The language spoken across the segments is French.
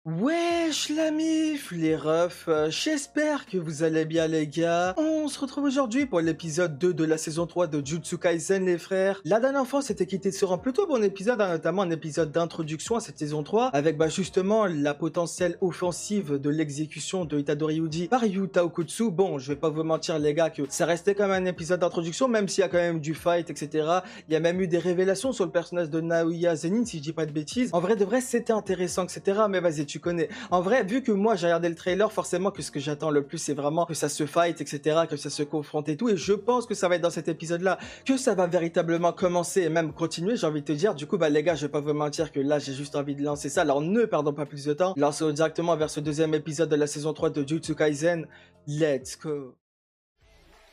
Wesh la mif, les refs, j'espère que vous allez bien les gars. On se retrouve aujourd'hui pour l'épisode 2 de la saison 3 de Jujutsu Kaisen les frères. La dernière fois on s'était quitté sur un plutôt bon épisode, notamment un épisode d'introduction à cette saison 3, avec justement la potentielle offensive de l'exécution de Itadori Uji par Yuta Okutsu. Bon, je vais pas vous mentir les gars que ça restait quand même un épisode d'introduction, même s'il y a quand même du fight, etc. Il y a même eu des révélations sur le personnage de Naoya Zenin, si je dis pas de bêtises. En vrai de vrai c'était intéressant, etc. Mais vas-y, tu connais. En vrai, vu que moi j'ai regardé le trailer, forcément que ce que j'attends le plus c'est vraiment que ça se fight, etc., que ça se confronte et tout, et je pense que ça va être dans cet épisode-là que ça va véritablement commencer et même continuer, j'ai envie de te dire. Du coup, les gars, je vais pas vous mentir que là j'ai juste envie de lancer ça, alors ne perdons pas plus de temps, lançons directement vers ce deuxième épisode de la saison 3 de Jujutsu Kaisen. Let's go.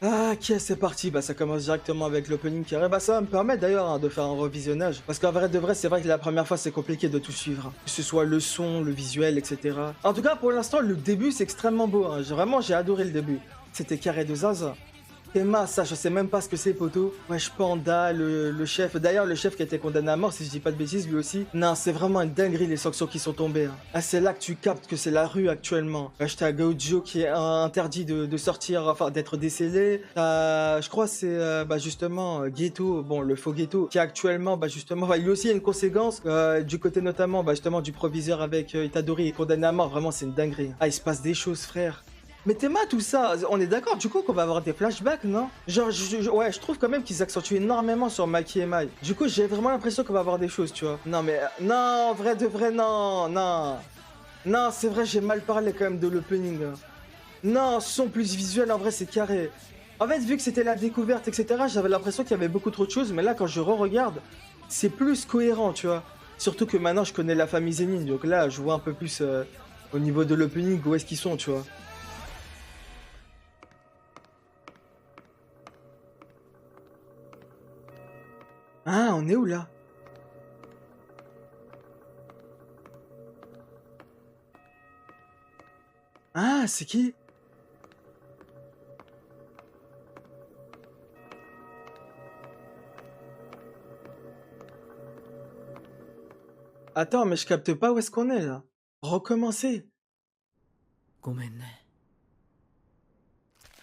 Ah, ok, c'est parti. Ça commence directement avec l'opening qui arrive. Ça va me permettre d'ailleurs de faire un revisionnage. Parce qu'en vrai de vrai, c'est vrai que la première fois, c'est compliqué de tout suivre. Que ce soit le son, le visuel, etc. En tout cas, pour l'instant, le début, c'est extrêmement beau. Vraiment, j'ai adoré le début. C'était carré de Zaza. Emma, ça, je sais même pas ce que c'est, poto. Wesh, Panda, le chef. D'ailleurs, le chef qui a été condamné à mort, si je dis pas de bêtises, lui aussi. Non, c'est vraiment une dinguerie, les sanctions qui sont tombées. Ah, c'est là que tu captes que c'est la rue actuellement. Wesh, t'as Gojo qui est interdit de sortir, enfin, d'être décellé. Je crois que c'est, justement, Geto, bon, le faux Geto, qui actuellement, justement, lui aussi, il y a une conséquence. Du côté notamment, justement, du proviseur avec Itadori est condamné à mort. Vraiment, c'est une dinguerie. Ah, il se passe des choses, frère. Mais Théma, tout ça, on est d'accord du coup qu'on va avoir des flashbacks, non? Genre, ouais, je trouve quand même qu'ils accentuent énormément sur Maki et Mai. Du coup, j'ai vraiment l'impression qu'on va avoir des choses, tu vois. Non, mais non, vrai de vrai, non, non. Non, c'est vrai, j'ai mal parlé quand même de l'opening. Non, son plus visuel, en vrai, c'est carré. En fait, vu que c'était la découverte, etc., j'avais l'impression qu'il y avait beaucoup trop de choses, mais là, quand je re-regarde, c'est plus cohérent, tu vois. Surtout que maintenant, je connais la famille Zenin, donc là, je vois un peu plus au niveau de l'opening où est-ce qu'ils sont, tu vois. Ah, on est où là? Ah, c'est qui? Attends, mais je capte pas où est-ce qu'on est là. Recommencer.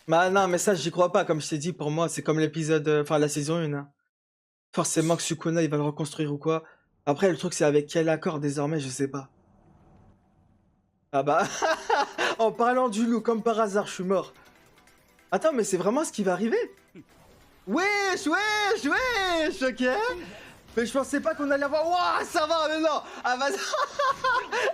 Bah non, mais ça, j'y crois pas. Comme je t'ai dit, pour moi, c'est comme l'épisode, enfin la saison 1. Forcément que Sukuna, il va le reconstruire ou quoi. Après, le truc, c'est avec quel accord désormais, je sais pas. Ah bah, en parlant du loup, comme par hasard, je suis mort. Attends, mais c'est vraiment ce qui va arriver? Wesh, wesh, wesh, ok. Mais je pensais pas qu'on allait avoir... Wouah, ça va, mais non. Ah bah...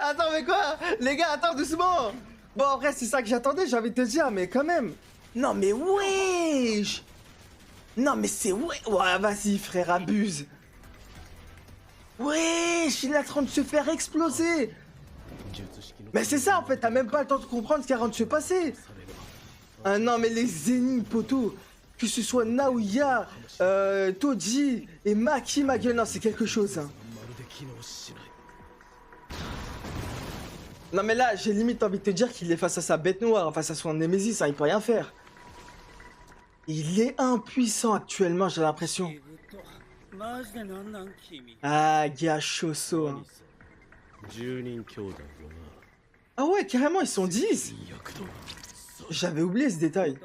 Attends, mais quoi? Les gars, attends, doucement. Bon, en vrai, c'est ça que j'attendais, j'ai envie de te dire, mais quand même. Non, mais wesh. Non, mais c'est... Ouais, vas-y, frère, abuse. Wesh, il est en train de se faire exploser. Mais c'est ça, en fait, t'as même pas le temps de comprendre ce qui est en train de se passer. Ah non, mais les énigmes, poteau. Que ce soit Naoya, Toji et Maki, ma gueule, non, c'est quelque chose. Hein. Non, mais là, j'ai limite envie de te dire qu'il est face à sa bête noire, face à son Némésis, hein, il peut rien faire. Il est impuissant actuellement, j'ai l'impression. Ah, Gyashoso. Hein. Ah ouais, carrément, ils sont 10. J'avais oublié ce détail.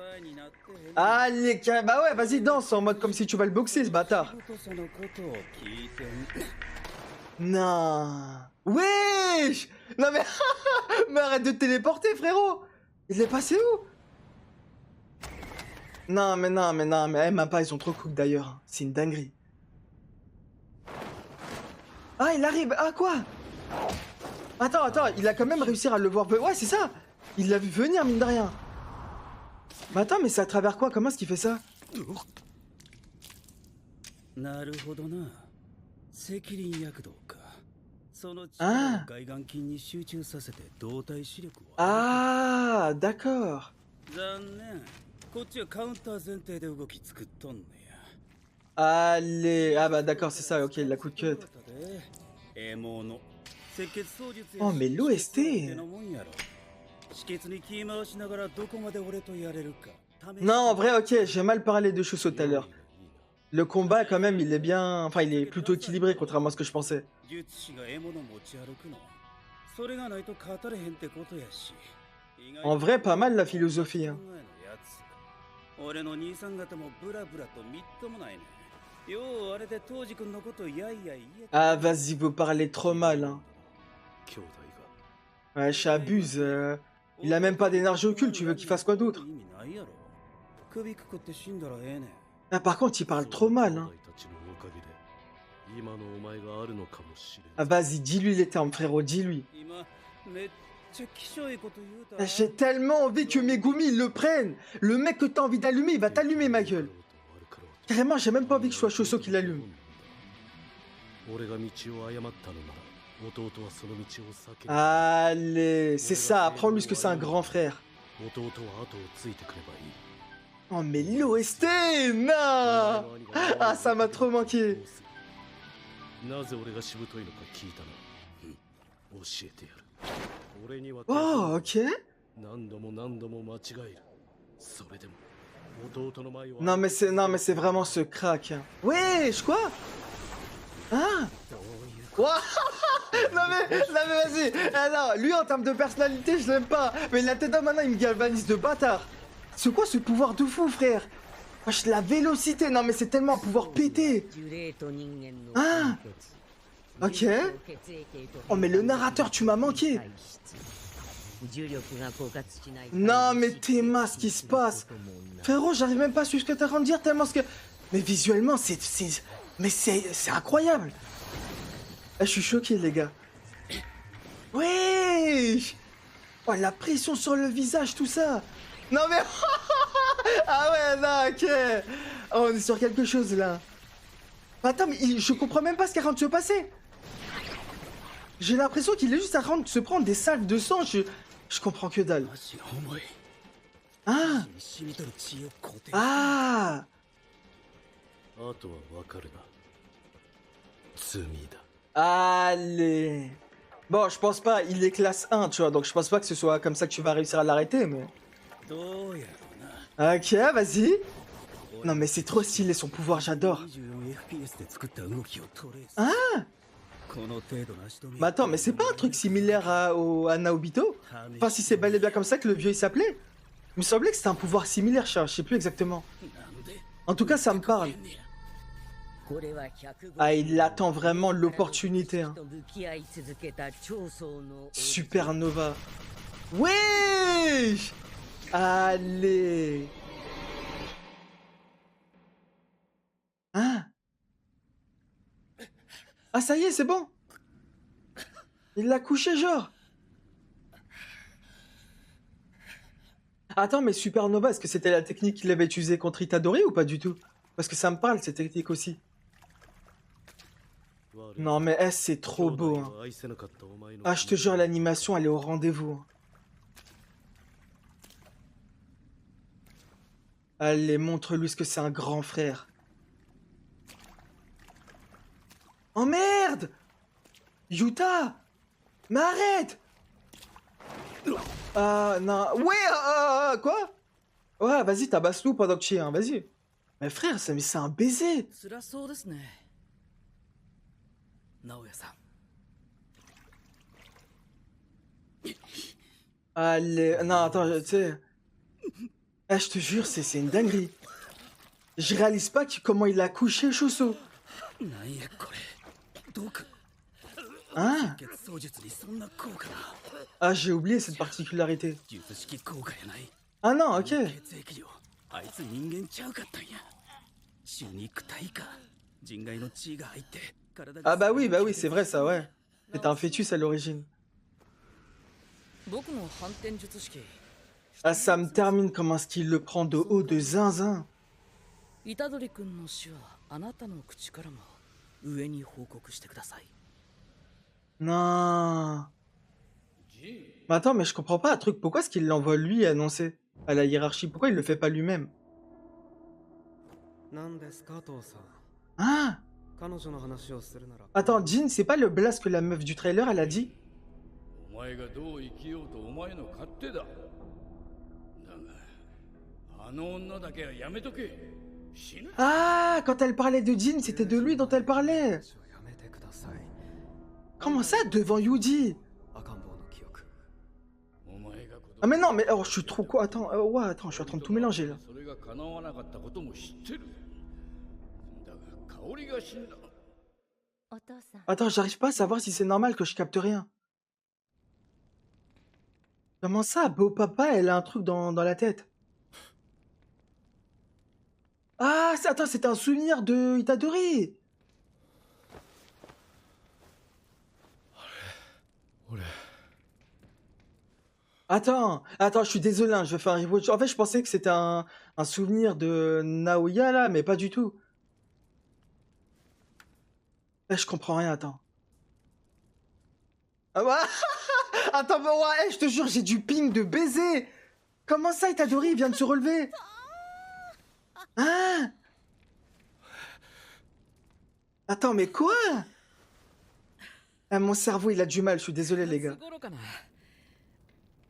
Allez, bah ouais, vas-y, danse en mode comme si tu vas le boxer, ce bâtard. Non. Wesh. Non mais... mais arrête de te téléporter, frérot. Il est passé où? Non, mais non, mais non, mais même pas, ils sont trop cool d'ailleurs. C'est une dinguerie. Ah, il arrive. Ah, quoi? Attends, il a quand même réussi à le voir. Ouais, c'est ça. Il l'a vu venir, mine de rien. Mais attends, mais c'est à travers quoi? Comment est-ce qu'il fait ça? Ah. Ah, d'accord. Allez. Ah bah d'accord, c'est ça, ok, il a coup de cut. Oh, mais l'OST. Non, en vrai, ok, j'ai mal parlé de Shuso tout à l'heure. Le combat, quand même, il est bien... Enfin, il est plutôt équilibré, contrairement à ce que je pensais. En vrai, pas mal la philosophie. Hein. Ah, vas-y, vous parlez trop mal. Hein. Ouais, j'abuse. Il a même pas d'énergie occulte, tu veux qu'il fasse quoi d'autre? Ah, par contre, il parle trop mal. Hein. Ah, vas-y, dis-lui les termes, frérot, dis-lui. J'ai tellement envie que Megumi le prenne. Le mec que t'as envie d'allumer, il va t'allumer, ma gueule. Carrément, j'ai même pas envie que ce soit Choso qui l'allume. Allez, c'est ça, apprends-lui ce que c'est un grand frère. Oh, mais l'OST, non. Ah, ça m'a trop manqué. Oh, ok. Non mais c'est vraiment ce crack. Wesh, quoi? Hein? Ouah. Non mais vas-y. Ah non, lui en termes de personnalité, je l'aime pas. Mais la tête d'homme maintenant, il me galvanise de bâtard. C'est quoi ce pouvoir de fou, frère? Wesh, la vélocité, non mais c'est tellement un pouvoir pété. Ah. Ok. Oh mais le narrateur, tu m'as manqué. Non mais Théma, ce qui se passe. Frérot, j'arrive même pas à suivre ce que t'es en train de dire tellement ce que... Mais visuellement, c'est incroyable. Ah, je suis choqué, les gars. Wesh. Oh, la pression sur le visage, tout ça. Non mais... Ah ouais, non, ok. Oh, on est sur quelque chose, là. Attends, mais je comprends même pas ce qui est en train de se passer. J'ai l'impression qu'il est juste en train de se prendre des salves de sang. Je comprends que dalle. Ah. Ah. Allez. Bon, je pense pas, il est classe 1, tu vois, donc je pense pas que ce soit comme ça que tu vas réussir à l'arrêter, mais... Ok, vas-y. Non mais c'est trop stylé son pouvoir, j'adore. Ah. Mais attends, mais c'est pas un truc similaire à Naobito? Enfin, si c'est bel et bien comme ça que le vieux il s'appelait. Il me semblait que c'était un pouvoir similaire, je sais plus exactement. En tout cas, ça me parle. Ah, il attend vraiment l'opportunité. Hein. Supernova. Wesh. Allez. Hein? Ah, ça y est, c'est bon. Il l'a couché, genre. Attends, mais Supernova, est-ce que c'était la technique qu'il avait utilisée contre Itadori ou pas du tout? Parce que ça me parle, cette technique aussi. Non, mais c'est trop beau. Hein. Ah, je te jure, l'animation, elle est au rendez-vous. Hein. Allez, montre-lui ce que c'est un grand frère. Oh merde! Yuta! Mais arrête! Ah, non. Ouais, quoi? Ouais, vas-y, tabasse-nous pendant que tu es, hein, vas-y. Mais frère, c'est un baiser. Allez, non, attends, tu sais... Ah, je te jure, c'est une dinguerie. Je réalise pas comment il a couché Choso. Hein? Ah, j'ai oublié cette particularité. Ah non, ok. Ah bah oui, c'est vrai ça, ouais. C'est un fœtus à l'origine. Ah, ça me termine comment est-ce qu'il le prend de haut de zinzin. Non. Mais attends, mais je comprends pas un truc. Pourquoi est-ce qu'il l'envoie lui annoncer à la hiérarchie? Pourquoi il le fait pas lui-même? Ah. Attends, Jin, c'est pas le blast que la meuf du trailer, elle a dit? 前がどう生きようとお前の勝手だ。だがあの女だけはやめとけ。死ぬ。 Ah, quand elle parlait de Jin, c'était de lui dont elle parlait. Comment ça, devant Yuji? お前が子 Ah mais non, mais alors je suis trop quoi? Attends, ouais, attends, je suis en train de tout mélanger là. それが叶わなかったことも知ってる。だが香りが死んだ。お父さん、 Attends, j'arrive pas à savoir si c'est normal que je capte rien. Comment ça, beau papa, elle a un truc dans la tête? Ah, attends, c'est un souvenir de Itadori. 俺 Attends, je suis désolé, hein, je vais faire un rewatch. En fait, je pensais que c'était un souvenir de Naoya là, mais pas du tout. Eh, je comprends rien, attends. Ah ouais. Attends, mais ouais, je te jure, j'ai du ping de baiser. Comment ça, Itadori, il vient de se relever? Hein? Attends, mais quoi? Ah, mon cerveau, il a du mal, je suis désolé, les gars. 頃かな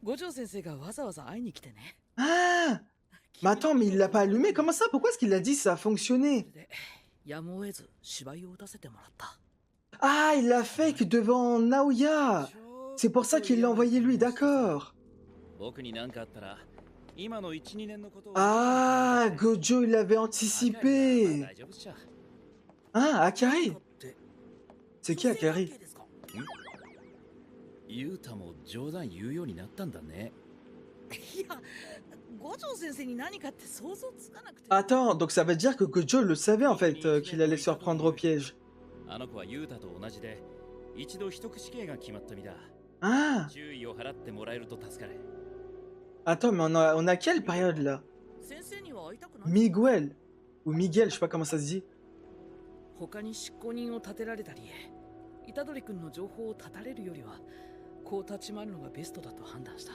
五条先生がわざわざ会いに来てね。 Ah! Mais attends, mais il l'a pas allumé, comment ça? Pourquoi est-ce qu'il a dit ça a fonctionné? でやむを得ず芝居を打たせてもらった。 Ah, il l'a fake devant Naoya. C'est pour ça qu'il l'a envoyé lui, d'accord. 僕に何かあったら今の 1,2 年のことを Ah, Gojo, il avait anticipé. 大丈夫っしょ。 Hein, Akari? って C'est qui Akari? ですか？ユータも冗談言うようになったんだね。いや、五条先生に何かって想像つかなくて。 Attends, donc ça veut dire que Gojo le savait en fait, qu'il allait se reprendre au piège. あの子はユータと同じで一度秘匿死刑が決まった身だ。 Ah, 注意を払ってもらえると助かる。 attends, mais on a quelle période là? 先生には会いたくない。 Miguel. Ou Miguel, je sais pas comment ça se dit. 他に執行人を立てられたり、虎杖君の情報を絶たれるよりは、こう立ち回るのがベストだと判断した。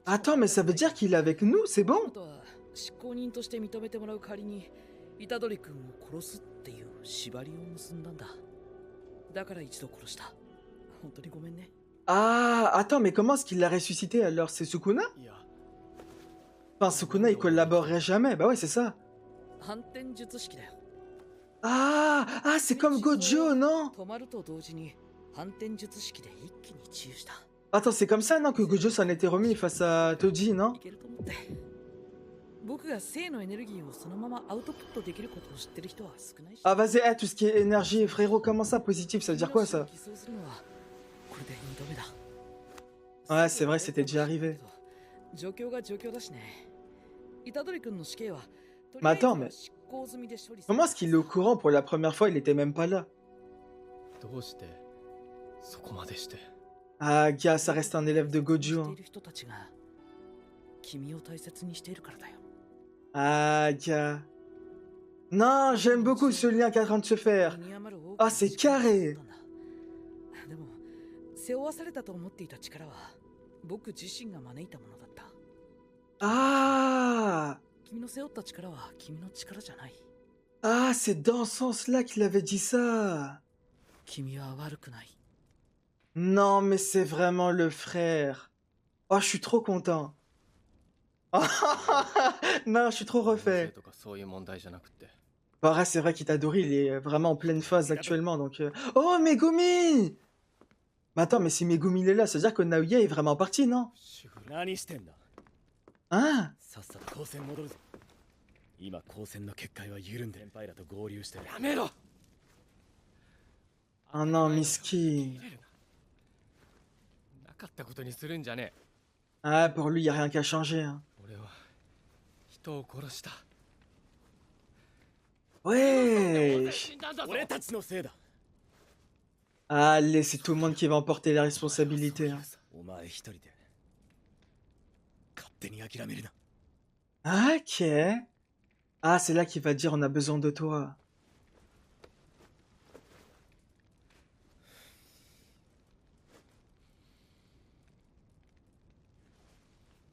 Attends, mais ça veut dire qu'il est avec nous, c'est あ bon? とは執行人として認めてもらう代わりに虎杖君を殺すっていう縛りを結んだんだ。だから一度殺した。本当にごめんね。 Ah, attends, mais comment est-ce qu'il l'a ressuscité alors? C'est Sukuna? Enfin, Sukuna, il collaborerait jamais. Bah ouais, c'est ça. 反転術式だよ。 Ah, c'est comme Gojo, non? 止まると同時に反転術式で一気に治癒した。 Attends, c'est comme ça, non, que Gojo s'en était remis face à Toji, non? いけると思って。僕が生のエネルギーをそのままアウトプットできることを知ってる人は少ないし。 Ah, vas-y, tout ce qui est énergie, frérot, comment ça, positif, ça veut dire quoi, ça? 偽装するのはこれで2度目だ。 Ouais, c'est vrai, c'était déjà arrivé. 状況が状況だしね。虎杖君の死刑は。 Mais attends, mais comment est-ce qu'il est au courant pour la première fois? Il était même pas là. どうしてそこまでして。 Ah, gars, ça reste un élève de Gojo. している人たちが君を大切にしているからだよ。 Ah, gars. Non, j'aime beaucoup ce lien qui est en train de se faire. Ah, c'est carré. でも背負わされたと思っていた力は僕自身が招いたものだった。 Ah, 君の背負った力は君の力じゃない。 ah, c'est dans ce sens-là qu'il avait dit ça. 君は悪くない。 Non, mais c'est vraiment le frère. Oh, je suis trop content. Non, je suis trop 性 refait. とかそういう問題じゃなくて。 Bah, ouais, c'est vrai qu'Itadori, il est vraiment en pleine phase actuellement, donc... Oh, Megumi! Mais attends, mais si Megumi il est là, ça veut dire que Naoya est vraiment parti, non? シグル何してんだ。 Hein? さっさと高専戻るぞ。今高専の結界は緩んで先輩らと合流してる。やめろ。 Oh non, Miski. 入れるな。なかったことにするんじゃね Ah, pour lui, y a rien qu'à changer, hein. え。俺は人を殺した。 Ouais! 死んだんだぞ。俺たちのせいだ。 Allez, c'est tout le monde qui va emporter la responsabilité, hein. お前一人で勝手に諦めるな。 Ok. Ah, c'est là qu'il va dire on a besoin de toi.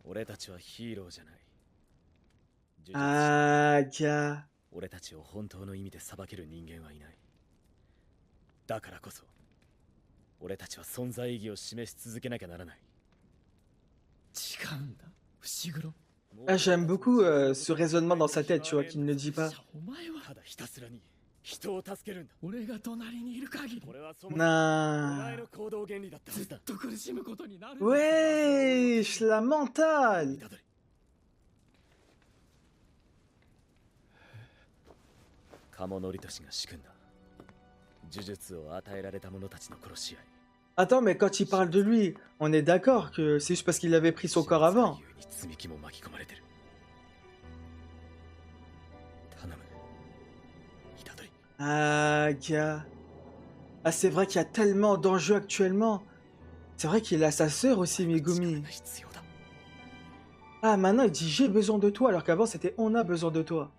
俺たちはヒーローじゃない。呪術師 Ah, gars. 俺たちを本当の意味で裁ける人間はいない。だからこそ俺たちは存在意義を示し続けなきゃならない。違うんだ伏黒。 Ah, j'aime beaucoup ce raisonnement dans sa tête, tu vois, qu'il ne dit pas. お前はただひたすらに人を助けるんだ。俺が隣にいる限りこれはそもそもお前 Nah. の行動原理だったはずだ。ずっと苦しむことになる。 Wesh, la mentale. 虎杖、鴨則俊が仕組んだ呪術を与えられた者たちの殺し合い。 Attends, mais quand il parle de lui, on est d'accord que c'est juste parce qu'il avait pris son corps avant. 死滅回遊に積み木も巻き込まれてる。頼む、虎杖。 Ah, gars. Ah, c'est vrai qu'il y a tellement d'enjeux actuellement. C'est vrai qu'il a sa sœur aussi, 力 Megumi. が必要だ。 Ah, maintenant il dit j'ai besoin de toi, alors qu'avant c'était on a besoin de toi.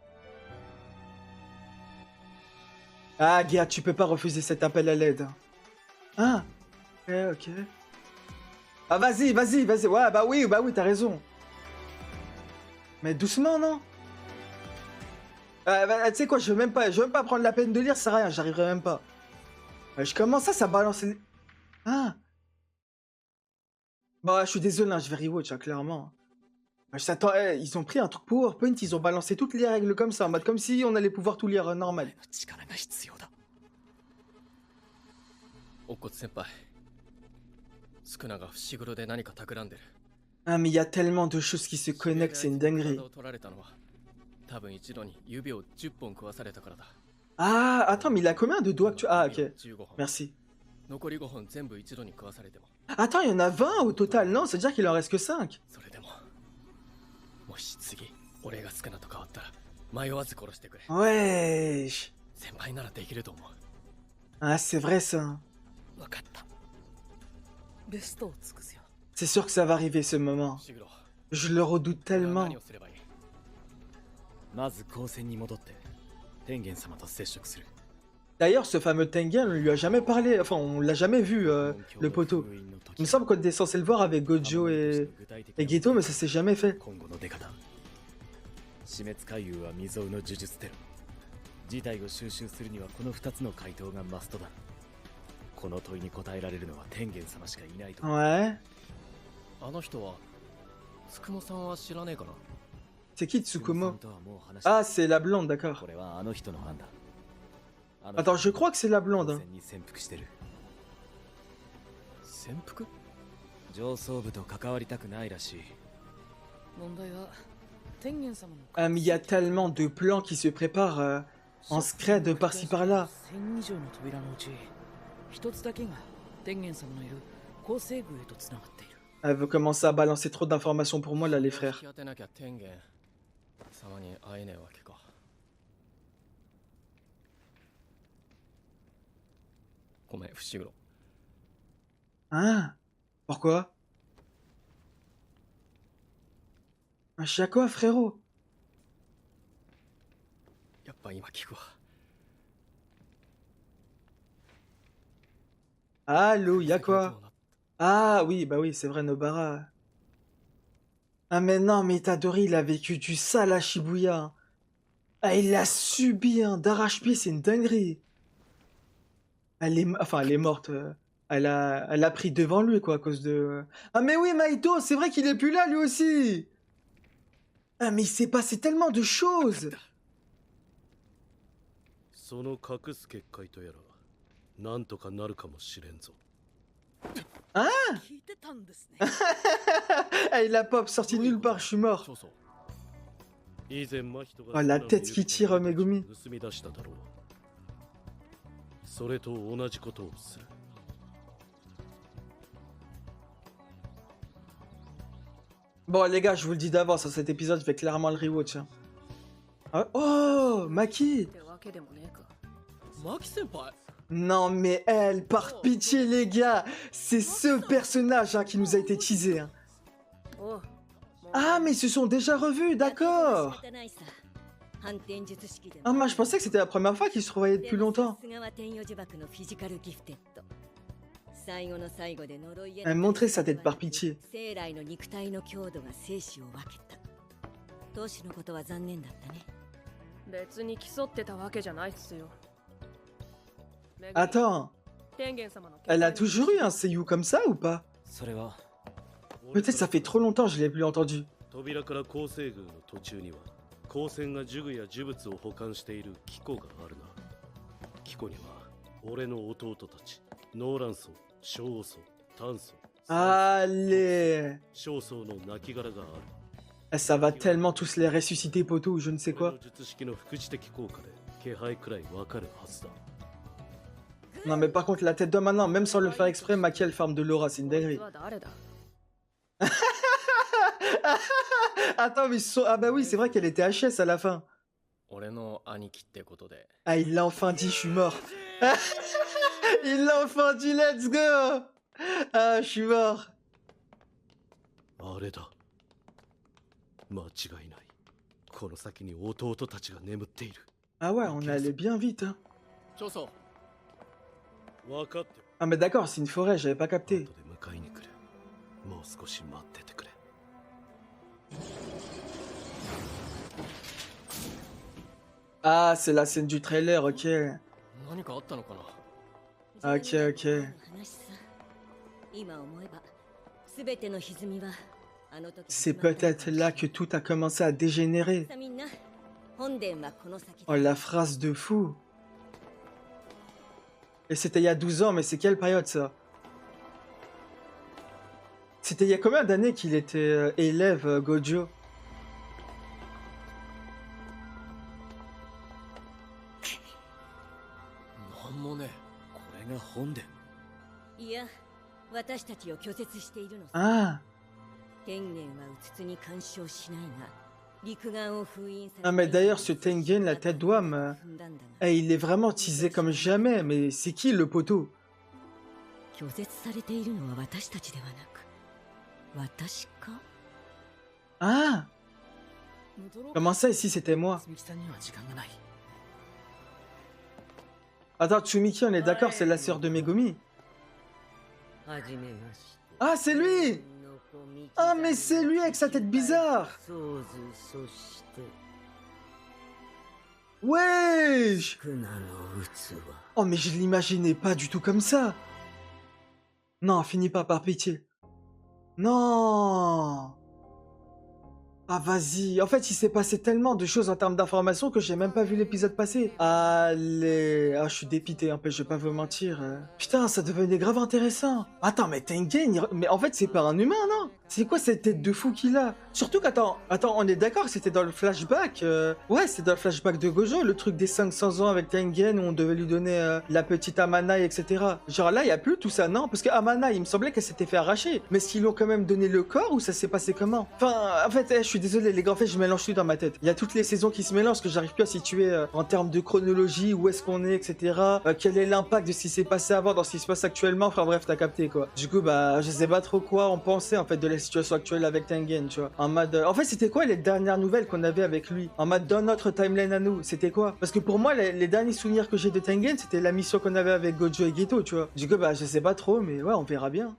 Ah, gars, tu peux pas refuser cet appel à l'aide. Ah, ok. Ah, vas-y, vas-y, vas-y. Ouais, bah oui, t'as raison. Mais doucement, non? Bah, tu sais quoi, je veux même pas prendre la peine de lire, ça sert à rien, j'arriverai même pas. Je commence ça balance les... Ah. Bah, je suis désolé, hein, je vais rewatch, hein, clairement. Je s'attends, ils ont pris un truc PowerPoint, ils ont balancé toutes les règles comme ça, en mode comme si on allait pouvoir tout lire normal. 力が必要だ。乙骨先輩。宿儺が伏黒で何か企んでる。 Ah, mais il y a tellement de choses qui se connectent, c'est une dinguerie. 体を取られたのは多分一度に指を10本食わされたからだ。 Ah, attends, mais il a combien de doigts actuels? Ah, ok, 15本 merci. 残り5本全部一度に食わされても。 Attends, il y en a 20 au total, non? C'est-à-dire qu'il en reste que 5. それでももし次俺が宿儺と変わったら迷わず殺してくれ。 Wesh. 先輩ならできると思う。 Ah, c'est vrai ça. 分かった。ベストを尽くすよ。 C'est sûr que ça va arriver ce moment. 伏黒、 Je le redoute 俺は tellement. 何をすればいい？まず高専に戻って天元様と接触する。 D'ailleurs, ce fameux Tengen, on lui a jamais parlé, enfin, on l'a jamais vu, le poteau. Il me semble qu'on était censé le voir avec Gojo et Geto, mais ça s'est jamais fait. 今後の出方。死滅回遊は未曾有の呪術テロ。事態を収集するにはこの2つの回答がマストだ。この問いに答えられるのは天元様しかいないと。 Ouais. あの人はつくもさんは知らねえかな。 C'est qui Tsukumo? とはもう話した。 Ah, c'est la blonde, d'accord. これはあの人の案だ。 Attends, je crois que c'est la blonde. Hein. 高専に潜伏してる。潜伏？上層部と関わりたくないらしい。問題は天元様の Ah, mais il y a tellement de plans qui se préparent en secret de par-ci par-là. 1000以上の扉のうち一つだけが天元様のいる厚生宮へとつながっている。 Elle veut commencer à balancer trop d'informations pour moi, là, les 引 frères. き当てなきゃ天元様に会えねえわけか。ごめん伏黒。 Hein? Pourquoi? Un Shako, frérot? やっぱ今聞くわ。 Allô, y'a quoi? Ah oui, bah oui, c'est vrai, Nobara. Ah mais non, mais Itadori, il a vécu du sale à Shibuya. Hein. Ah, il l'a subi, hein, d'arrache-pied, c'est une dinguerie. Enfin, elle est morte. Elle a pris devant lui, quoi, à cause de... Ah mais oui, Maito, c'est vrai qu'il est plus là, lui aussi. Ah mais il s'est passé tellement de choses. その隠す結界とやらなんとかなるかもしれんぞ。聞いてたんですね。Ah, il a pop sorti nulle part, je suis mort. そうそう。以前真人が Oh, la tête qui tire, Megumi. 盗み出しただろう。それと同じことをする。 Bon, les gars, je vous le dis d'avance, hein, cet épisode, je vais clairement le rewatch. Hein. Ah, oh, Maki. ってわけでもねえか。マキ先輩。 Non, mais elle, par pitié, les gars, c'est ce personnage hein, qui nous a été teasé. Hein. おう。 Ah, mais ils se sont déjà revus, d'accord. Ah, moi, je pensais que c'était la première fois qu'ils se trouvaient depuis longtemps. Elle montrait sa tête par pitié. 別に競ってたわけじゃないっすよ。 Attends, Elle a toujours eu un seiyuu comme ça ou pas? それは Peut-être ça fait trop longtemps que je l'ai plus entendu. 扉から構成軍の途中には光線が呪具や呪物を保管している機構があるな。機構には俺の弟たちノーラン層、小王層、炭層、 Allez. 小層の亡骸がある。 Ça va tellement tous les ressusciter poteau ou je ne sais こ quoi. の術式の副次的効果で気配くらいわかるはずだ。 Non mais par contre la tête d'homme maintenant, même sans le faire exprès, Maki elle forme de l'aura, c'est une dinguerie. Attends mais ah bah oui c'est vrai qu'elle était HS à la fin. 俺の兄貴ってことで Ah il l'a enfin dit, je suis mort. Il l'a enfin dit, let's go. Ah je suis mort. あれだ。間違いない。この先に弟たちが眠っている。 Ah ouais on allait bien vite hein. 長宗分かってる。 Ah mais d'accord c'est une forêt, j'avais pas 後 capté. で迎えに来る。もう少し待っててくれ。 Ah c'est la scène du trailer, ok. 何かあったのかな。 Ok ok. 今思えば全ての歪みはあの時 C'est peut-être là que tout a commencé à dégénérer. みんな本殿はこの先 Oh la phrase de fou. Et c'était il y a 12 ans, mais c'est quelle période ça? C'était il y a combien d'années qu'il était élève Gojo? なんもねこれが本殿。いや私たちを拒絶しているのさ Ah. 天元はうつつに干渉しないが陸岸を封印され Ah mais d'ailleurs ce Tengen, la tête d'homme, 踏んだんだが il est vraiment teasé comme jamais, mais c'est qui le poteau? 拒絶されているのは私たちではなく私か Ah. Comment ça ici c'était moi? 鈴木さんには時間がない Attends, Tsumiki on est d'accord, c'est la sœur de Megumi. Ah c'est lui. Ah mais c'est lui avec sa tête bizarre. Wesh. Oh mais je l'imaginais pas du tout comme ça. Non, finis pas par pitié. Non. Ah vas-y, en fait il s'est passé tellement de choses en termes d'informations que j'ai même pas vu l'épisode passer. Allez, ah je suis dépité un peu, je vais pas vous mentir. Putain, ça devenait grave intéressant. Attends, mais Tengen, mais en fait c'est pas un humain, non? C'est quoi cette tête de fou qu'il a? Surtout qu'attends, on est d'accord, c'était dans le flashback. Ouais, c'est dans le flashback de Gojo, le truc des 500 ans avec Tengen où on devait lui donner la petite Amanai, etc. Genre là, il y a plus tout ça, non? Parce que Amanai, il me semblait qu'elle s'était fait arracher. Mais est-ce qu'ils lui ont quand même donné le corps ou ça s'est passé comment? Enfin, en fait, je suis désolé les gars, en fait, je mélange tout dans ma tête. Il y a toutes les saisons qui se mélangent, parce que j'arrive plus à situer en termes de chronologie, où est-ce qu'on est, etc. Quel est l'impact de ce qui s'est passé avant dans ce qui se passe actuellement. Enfin bref, t'as capté quoi. Du coup, bah, je sais pas trop quoi en penser en fait de la situation actuelle avec Tengen, tu vois. En mode, en fait, c'était quoi les dernières nouvelles qu'on avait avec lui? En mode, dans notre timeline à nous, c'était quoi? Parce que pour moi, les derniers souvenirs que j'ai de Tengen, c'était la mission qu'on avait avec Gojo et Geto, tu vois. Du coup, bah, je sais pas trop, mais ouais, on verra bien.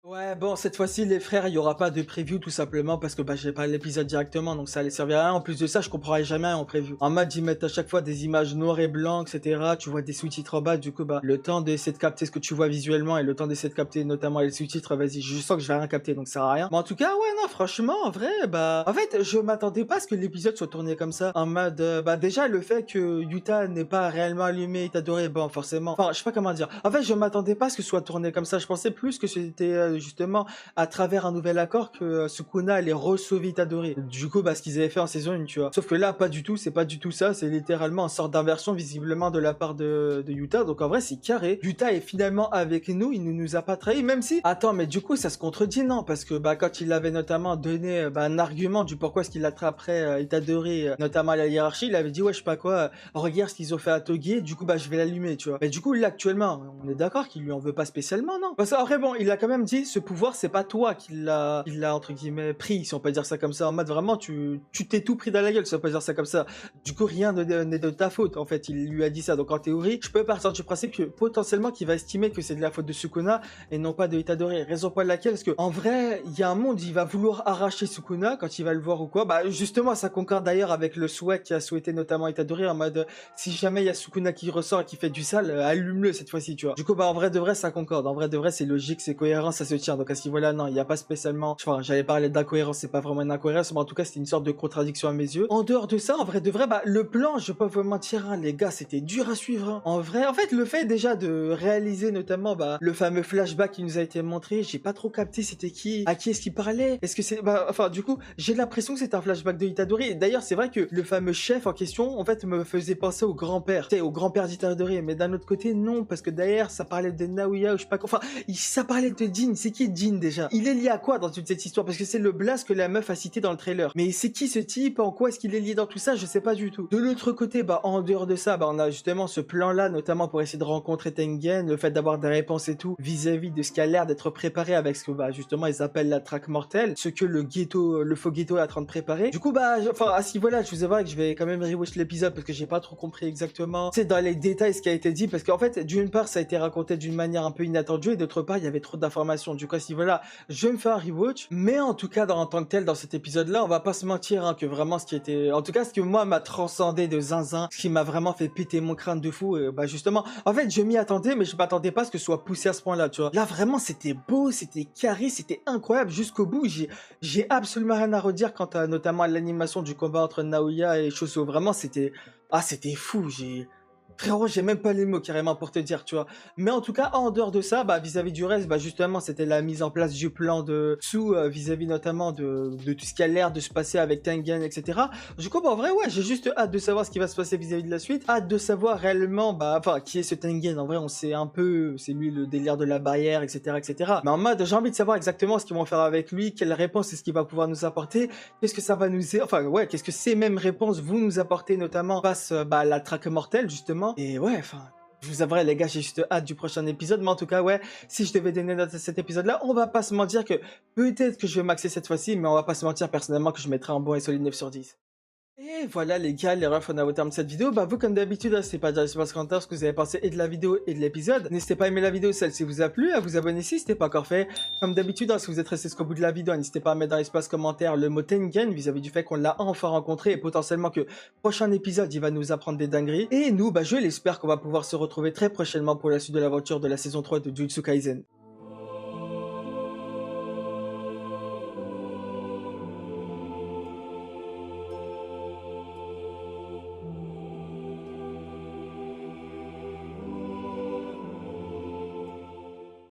Ouais, bon, cette fois-ci, les frères, il y aura pas de preview tout simplement parce que bah j'ai pas l'épisode directement, donc ça allait servir à rien. En plus de ça, je comprendrai jamais en preview. En mode, ils mettent à chaque fois des images noires et blancs, etc. Tu vois des sous-titres en bas, du coup, bah le temps d'essayer de capter ce que tu vois visuellement et le temps d'essayer de capter notamment les sous-titres, vas-y, je sens que je vais rien capter, donc ça sert à rien. Mais en tout cas, ouais, non, franchement, en vrai, bah, en fait, je m'attendais pas à ce que l'épisode soit tourné comme ça. En mode, bah déjà le fait que Yuta n'ait pas réellement allumé Itadori, bon, forcément. Enfin, je sais pas comment dire. En fait, je m'attendais pas à ce que ce soit tourné comme ça. Je pensais plus que c'était justement à travers un nouvel accord que Sukuna allait re-sauver Itadori. Du coup, bah, ce qu'ils avaient fait en saison 1, tu vois. Sauf que là, pas du tout, c'est pas du tout ça, c'est littéralement une sorte d'inversion visiblement de la part de Yuta, donc en vrai, c'est carré. Yuta est finalement avec nous, il ne nous a pas trahi, même si... Attends, mais du coup, ça se contredit, non? Parce que, bah, quand il avait notamment donné, bah, un argument du pourquoi est-ce qu'il attraperait Itadori, notamment à la hiérarchie, il avait dit, ouais, je sais pas quoi, regarde ce qu'ils ont fait à Togi, du coup, bah, je vais l'allumer, tu vois. Mais du coup, là, actuellement, on est d'accord qu'il lui en veut pas spécialement, non? Parce qu'après, bon, il a quand même dit, ce pouvoir, c'est pas toi qui l'a entre guillemets pris, si on peut dire ça comme ça. En mode vraiment, tu t'es tout pris dans la gueule, si on peut dire ça comme ça. Du coup, rien n'est de ta faute. En fait, il lui a dit ça. Donc en théorie, je peux partir du principe que potentiellement qu'il va estimer que c'est de la faute de Sukuna et non pas de Itadori. Raison pour laquelle, parce que en vrai, il y a un monde, il va vouloir arracher Sukuna quand il va le voir ou quoi. Bah justement, ça concorde d'ailleurs avec le souhait qu'a souhaité notamment Itadori en mode si jamais il y a Sukuna qui ressort et qui fait du sale, allume-le cette fois-ci, tu vois. Du coup, bah en vrai de vrai, ça concorde. En vrai de vrai, c'est logique, c'est cohérent, ça se tient. Donc à ce niveau-là, non, il n'y a pas spécialement. Enfin, j'allais parler d'incohérence, c'est pas vraiment une incohérence, mais en tout cas, c'était une sorte de contradiction à mes yeux. En dehors de ça, en vrai de vrai, bah le plan, je peux pas vous mentir, hein, les gars, c'était dur à suivre. Hein. En vrai, en fait, le fait déjà de réaliser notamment bah le fameux flashback qui nous a été montré, j'ai pas trop capté c'était qui, à qui est-ce qu'il parlait. Est-ce que c'est bah enfin du coup, j'ai l'impression que c'est un flashback de Itadori. D'ailleurs, c'est vrai que le fameux chef en question, en fait, me faisait penser au grand-père, tu sais, au grand-père d'Itadori. Mais d'un autre côté, non, parce que derrière, ça parlait de Naoya ou je sais pas quoi. Enfin, ça parlait de Jin. C'est qui Jin déjà? Il est lié à quoi dans toute cette histoire? Parce que c'est le blast que la meuf a cité dans le trailer. Mais c'est qui ce type? En quoi est-ce qu'il est lié dans tout ça? Je sais pas du tout. De l'autre côté, bah en dehors de ça, bah on a justement ce plan-là, notamment pour essayer de rencontrer Tengen, le fait d'avoir des réponses et tout vis-à-vis de ce qui a l'air d'être préparé avec ce que bah justement ils appellent la traque mortelle, ce que le faux ghetto est en train de préparer. Du coup bah enfin à ce niveau-là, je vous avoue que je vais quand même rewatch l'épisode parce que j'ai pas trop compris exactement, c'est dans les détails ce qui a été dit parce qu'en fait d'une part ça a été raconté d'une manière un peu inattendue et d'autre part il y avait trop d'informations. Du coup à ce niveau-là, je vais me faire un rewatch, mais en tout cas en tant que tel dans cet épisode-là, on va pas se mentir hein, que vraiment ce qui était, en tout cas ce que moi m'a transcendé de zinzin, ce qui m'a vraiment fait péter mon crâne de fou, bah justement, en fait je m'y attendais mais je m'attendais pas à ce que ce soit poussé à ce point-là, tu vois. Là vraiment c'était beau, c'était carré, c'était incroyable jusqu'au bout. J'ai absolument rien à redire quant à notamment à l'animation du combat entre Naoya et Choso. Vraiment c'était c'était fou. Frérot, j'ai même pas les mots carrément pour te dire, tu vois. Mais en tout cas, en dehors de ça, bah vis-à-vis du reste, bah justement, c'était la mise en place du plan de Tsu vis-à-vis notamment de tout ce qui a l'air de se passer avec Tengen, etc. Du coup, bah en vrai, ouais, j'ai juste hâte de savoir ce qui va se passer vis-à-vis de la suite. Hâte de savoir réellement, bah, enfin, qui est ce Tengen. En vrai, on sait un peu, c'est lui le délire de la barrière, etc., etc. Mais en mode, j'ai envie de savoir exactement ce qu'ils vont faire avec lui, quelle réponse est-ce qu'il va pouvoir nous apporter, qu'est-ce que ça va nous, enfin, ouais, qu'est-ce que ces mêmes réponses vont nous apporter, notamment face, bah, à la traque mortelle, justement. Et ouais, enfin, je vous avouerai les gars, j'ai juste hâte du prochain épisode, mais en tout cas, ouais, si je devais donner note à cet épisode-là, on va pas se mentir que peut-être que je vais maxer cette fois-ci, mais on va pas se mentir personnellement que je mettrai un bon et solide 9 sur 10. Et voilà les gars, les refs, on a au terme de cette vidéo. Bah vous comme d'habitude, n'hésitez pas à dire dans les commentaires ce que vous avez pensé et de la vidéo et de l'épisode. N'hésitez pas à aimer la vidéo si celle-ci vous a plu, à vous abonner si ce n'est pas encore fait. Comme d'habitude, si vous êtes resté jusqu'au bout de la vidéo, n'hésitez pas à mettre dans l'espace commentaire le mot Tengen vis-à-vis du fait qu'on l'a enfin rencontré et potentiellement que prochain épisode il va nous apprendre des dingueries. Et nous, bah je l'espère qu'on va pouvoir se retrouver très prochainement pour la suite de l'aventure de la saison 3 de Jujutsu Kaisen.